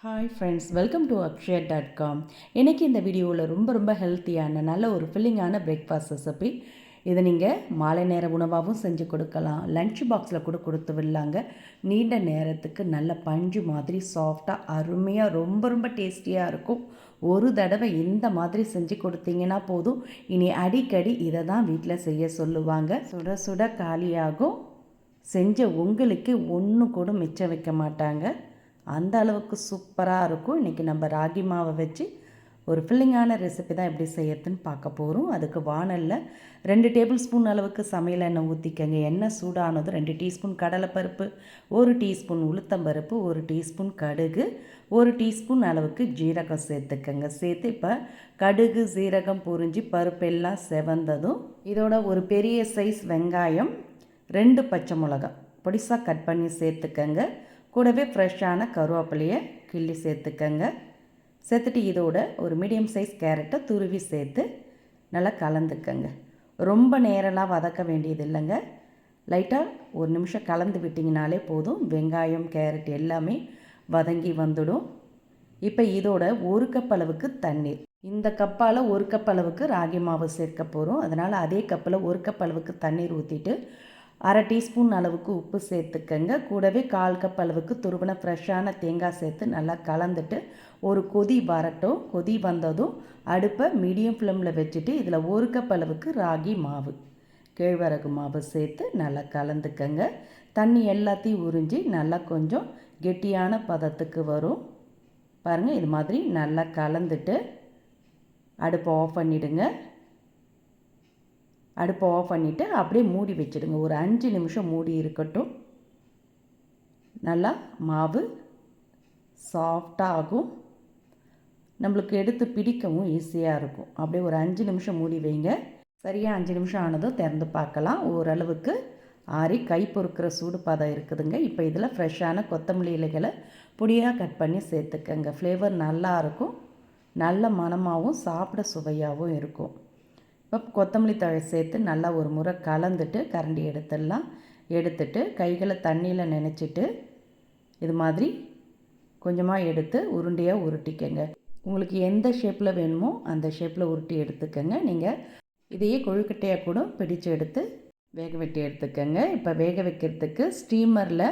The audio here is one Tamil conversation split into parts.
ஹாய் ஃப்ரெண்ட்ஸ், வெல்கம் டு அக்ஷயா.com. இன்றைக்கி இந்த வீடியோவில் ரொம்ப ஹெல்த்தியான நல்ல ஒரு ஃபில்லிங்கான பிரேக்ஃபாஸ்ட் ரெசிபி. இதை நீங்கள் மாலை நேர உணவாகவும் செஞ்சு கொடுக்கலாம், லன்ச் பாக்ஸில் கூட கொடுத்து விடலாங்க. நீண்ட நேரத்துக்கு நல்ல பஞ்சு மாதிரி சாஃப்டாக அருமையாக ரொம்ப டேஸ்டியாக இருக்கும். ஒரு தடவை இந்த மாதிரி செஞ்சு கொடுத்தீங்கன்னா போதும், இனி அடிக்கடி இதை தான் வீட்டில் செய்ய சொல்லுவாங்க. சுட சுட காலியாகும். செஞ்ச உங்களுக்கு ஒன்று கூட மிச்சம் வைக்க மாட்டாங்க. அந்த அளவுக்கு சூப்பராக இருக்கும். இன்றைக்கி நம்ம ராகி மாவை வச்சு ஒரு ஃபில்லிங்கான ரெசிபி தான் எப்படி செய்யறதுன்னு பார்க்க போகிறோம். அதுக்கு வானலில் 2 டேபிள் ஸ்பூன் அளவுக்கு சமையல் எண்ணெய் ஊற்றிக்கங்க. எண்ணெய் சூடானது 2 டீஸ்பூன் கடலைப்பருப்பு, 1 டீஸ்பூன் உளுத்தம்பருப்பு, 1 டீஸ்பூன் கடுகு, 1 டீஸ்பூன் அளவுக்கு ஜீரகம் சேர்த்துக்கங்க. சேர்த்து இப்போ கடுகு ஜீரகம் பொரிஞ்சு பருப்பெல்லாம் செவந்ததும் இதோட ஒரு பெரிய சைஸ் வெங்காயம், 2 பச்சை மிளகாய் பொடிசாக கட் பண்ணி சேர்த்துக்கங்க. கூடவே ஃப்ரெஷ்ஷான கருவேப்பிலையை கிள்ளி சேர்த்துக்கங்க. சேர்த்துட்டு இதோட ஒரு மீடியம் சைஸ் கேரட்டை துருவி சேர்த்து நல்லா கலந்துக்கங்க. ரொம்ப நேரம்லாம் வதக்க வேண்டியது இல்லைங்க. லைட்டாக ஒரு நிமிஷம் கலந்து விட்டிங்கனாலே போதும். வெங்காயம் கேரட் எல்லாமே வதங்கி வந்துடும். இப்போ இதோட 1 கப் அளவுக்கு தண்ணீர், இந்த கப்பால் 1 கப் அளவுக்கு ராகி மாவு சேர்க்க போகிறோம். அதனால் அதே கப்பில் 1 கப் அளவுக்கு தண்ணீர் ஊற்றிட்டு 1/2 டீஸ்பூன் அளவுக்கு உப்பு சேர்த்துக்கங்க. கூடவே 1/4 கப் அளவுக்கு துருவின ஃப்ரெஷ்ஷான தேங்காய் சேர்த்து நல்லா கலந்துட்டு ஒரு கொதி வரட்டும். கொதி வந்ததும் அடுப்பை மீடியம் ஃப்ளேமில் வச்சுட்டு இதில் 1 கப் அளவுக்கு ராகி மாவு, கேழ்வரகு மாவு சேர்த்து நல்லா கலந்துக்கங்க. தண்ணி எல்லாத்தையும் உறிஞ்சி நல்லா கொஞ்சம் கெட்டியான பதத்துக்கு வரும். பாருங்கள், இது மாதிரி நல்லா கலந்துட்டு அடுப்பை ஆஃப் பண்ணிவிடுங்க. அடுப்பை ஆஃப் பண்ணிவிட்டு அப்படியே மூடி வச்சுடுங்க. ஒரு 5 நிமிஷம் மூடி இருக்கட்டும். நல்லா மாவு சாஃப்டாக ஆகும். நம்மளுக்கு எடுத்து பிடிக்கவும் ஈஸியாக இருக்கும். அப்படியே ஒரு 5 நிமிஷம் மூடி வைங்க. சரியாக 5 நிமிஷம் ஆனதும் திறந்து பார்க்கலாம். ஓரளவுக்கு ஆறி கை பொறுக்கிற சூடு பதம் இருக்குதுங்க. இப்போ இதில் ஃப்ரெஷ்ஷான கொத்தமல்லி இலைகளை பொடியாக கட் பண்ணி சேர்த்துக்கங்க. ஃப்ளேவர் நல்லா இருக்கும். நல்ல மணமாகவும் சாப்பிட சுவையாகவும் இருக்கும். இப்போ கொத்தமல்லி தழை சேர்த்து நல்லா ஒரு முறை கலந்துட்டு கரண்டி எடுத்துடலாம். எடுத்துட்டு கைகளை தண்ணியில் நனைச்சிட்டு இது மாதிரி கொஞ்சமாக எடுத்து உருண்டையாக உருட்டிக்கங்க. உங்களுக்கு எந்த ஷேப்பில் வேணுமோ அந்த ஷேப்பில் உருட்டி எடுத்துக்கங்க. நீங்கள் இதையே கொழுக்கட்டையாக கூட பிடிச்சு எடுத்து வேக வெட்டி எடுத்துக்கங்க. இப்போ வேக வைக்கிறதுக்கு ஸ்டீமரில்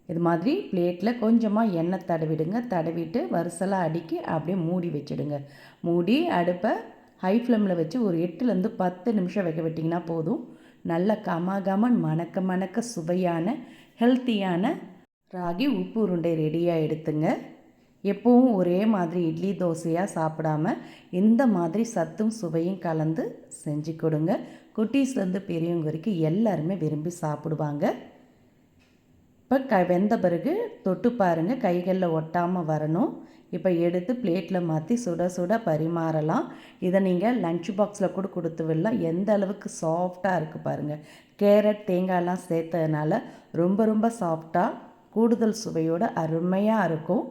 இது மாதிரி பிளேட்டில் கொஞ்சமாக எண்ணெய் தடவிடுங்க. தடவிட்டு வரிசலாக அடுக்கி அப்படியே மூடி வச்சுடுங்க. மூடி அடுப்பை ஹை ஃப்ளேமில் வச்சு ஒரு 8லேருந்து 10 நிமிஷம் வேக விட்டிங்கன்னா போதும். நல்ல கமகமன் மணக்க சுவையான ஹெல்த்தியான ராகி உப்பு உருண்டை ரெடியாக எடுத்துங்க. எப்போவும் ஒரே மாதிரி இட்லி தோசையாக சாப்பிடாமல் இந்த மாதிரி சத்தும் சுவையும் கலந்து செஞ்சு கொடுங்க. குட்டீஸ்லேருந்து பெரியவங்க வரைக்கும் எல்லாருமே விரும்பி சாப்பிடுவாங்க. இப்போ வெந்த பிறகு தொட்டு பாருங்கள், கைகளில் ஒட்டாமல் வரணும். இப்போ எடுத்து பிளேட்டில் மாற்றி சுட சுட பரிமாறலாம். இதை நீங்கள் லன்ச் பாக்ஸில் கூட கொடுத்து விடலாம். எந்த அளவுக்கு சாஃப்டாக இருக்குது பாருங்கள். கேரட் தேங்காயெல்லாம் சேர்த்ததுனால ரொம்ப சாஃப்டாக கூடுதல் சுவையோடு அருமையாக இருக்கும்.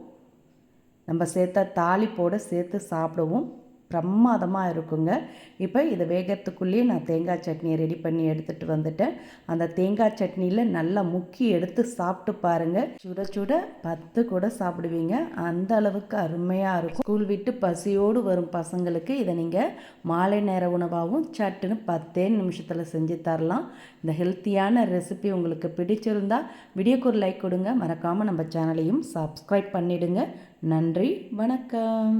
நம்ம சேர்த்த தாளிப்போடு சேர்த்து சாப்பிடவும் பிரமாதமாக இருக்குங்க. இப்போ இதை வேகத்துக்குள்ளேயே நான் தேங்காய் சட்னியை ரெடி பண்ணி எடுத்துகிட்டு வந்துட்டேன். அந்த தேங்காய் சட்னியில் நல்லா முக்கி எடுத்து சாப்பிட்டு பாருங்கள். சுட சுட 10 கூட சாப்பிடுவீங்க. அந்த அளவுக்கு அருமையாக இருக்கும். ஸ்கூல் விட்டு பசியோடு வரும் பசங்களுக்கு இதை நீங்கள் மாலை நேர உணவாகவும் சட்டுன்னு 10 நிமிஷத்தில் செஞ்சு தரலாம். இந்த ஹெல்த்தியான ரெசிபி உங்களுக்கு பிடிச்சிருந்தா வீடியோக்கு ஒரு லைக் கொடுங்க. மறக்காமல் நம்ம சேனலையும் சப்ஸ்கிரைப் பண்ணிவிடுங்க. நன்றி, வணக்கம்.